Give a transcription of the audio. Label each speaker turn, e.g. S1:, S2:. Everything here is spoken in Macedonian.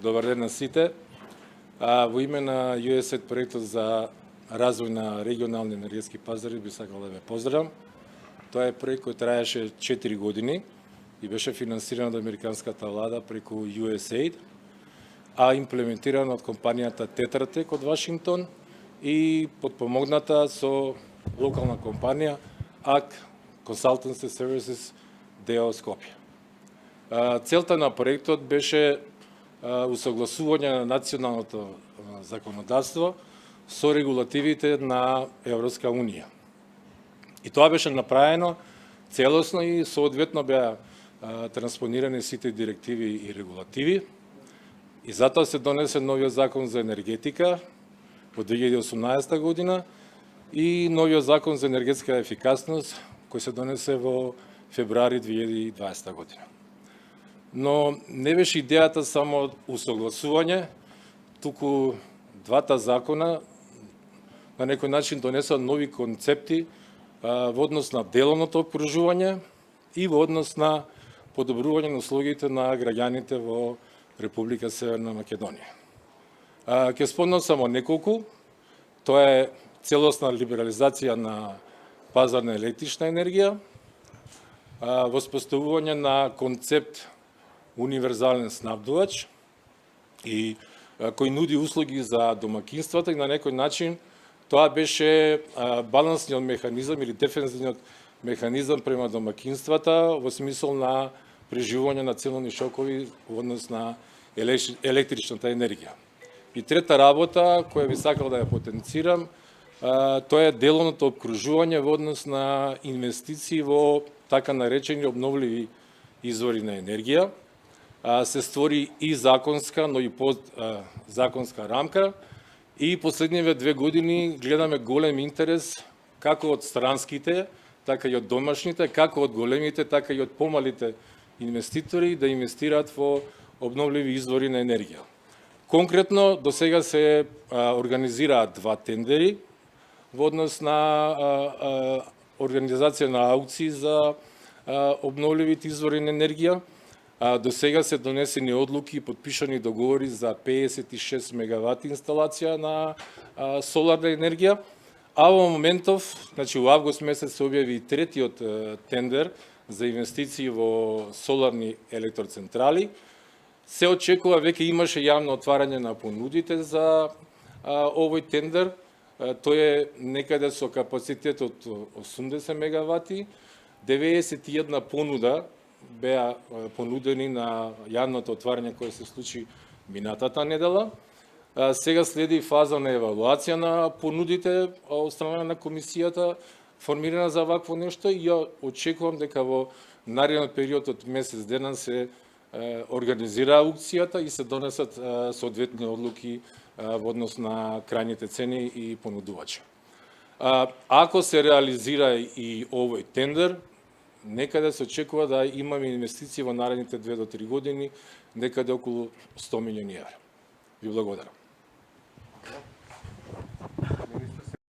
S1: Добар ден на сите. Во име на USAID проектот за развој на регионални енергетски пазари би сакал да ве поздравам. Тоа е проект кој траеше 4 години и беше финансиран од американската влада преку USAID, а имплементиран од компанијата Tetra Tech од Вашингтон и подпомогната со локална компанија AC Consultancy Services ДО Скопје. Целта на проектот беше усогласување на националното законодавство со регулативите на Европска Унија. И тоа беше направено целосно и соодветно беа транспонирани сите директиви и регулативи. И затоа се донесе новиот закон за енергетика во 2018 година и новиот закон за енергетска ефикасност кој се донесе во февруари 2020 година. Но не беше идејата само усогласување, туку двата закона на некој начин донесоа нови концепти во однос на деловното обкружување и во однос на подобрување на услугите на граѓаните во Република Северна Македонија. Ќе спомнам само неколку. Тоа е целосна либерализација на пазар на електрична енергија, воспоставување на концепт универзален снабдувач и кој нуди услуги за домакинствата и на некој начин тоа беше балансниот механизам или дефензивниот механизам према домакинствата во смисол на преживување на ценовни шокови во однос на електричната енергија. И трета работа која би сакал да ја потенцирам, тоа е деловното обкружување во однос на инвестиции во така наречени обновливи извори на енергија. Се створи и законска, но и подзаконска рамка и последниве 2 години гледаме голем интерес како од странските, така и од домашните, како од големите, така и од помалите инвеститори да инвестираат во обновливи извори на енергија. Конкретно, до сега се организираат 2 тендери во однос на организација на аукции за обновливите извори на енергија. До сега се донесени одлуки и подпишани договори за 56 мегавати инсталација на соларна енергија, а во моментов, значи во август месец се објави и третиот тендер за инвестиции во соларни електроцентрали. Се очекува, веќе имаше јавно отварање на понудите за овој тендер. Тој е некаде со капацитет од 80 мегавати, 91 понуда беа понудени на јавното отварање кое се случи минатата недела. Сега следи фаза на евалуација на понудите од страна на комисијата формирана за вакво нешто и ја очекувам дека во наредниот период од месец дена се организира аукцијата и се донесат соодветни одлуки во однос на крајните цени и понудувачи. Ако се реализира и овој тендер, некаде се очекува да имаме инвестиции во наредните 2 до 3 години, некаде околу 100 милиони евра. Ви благодарам.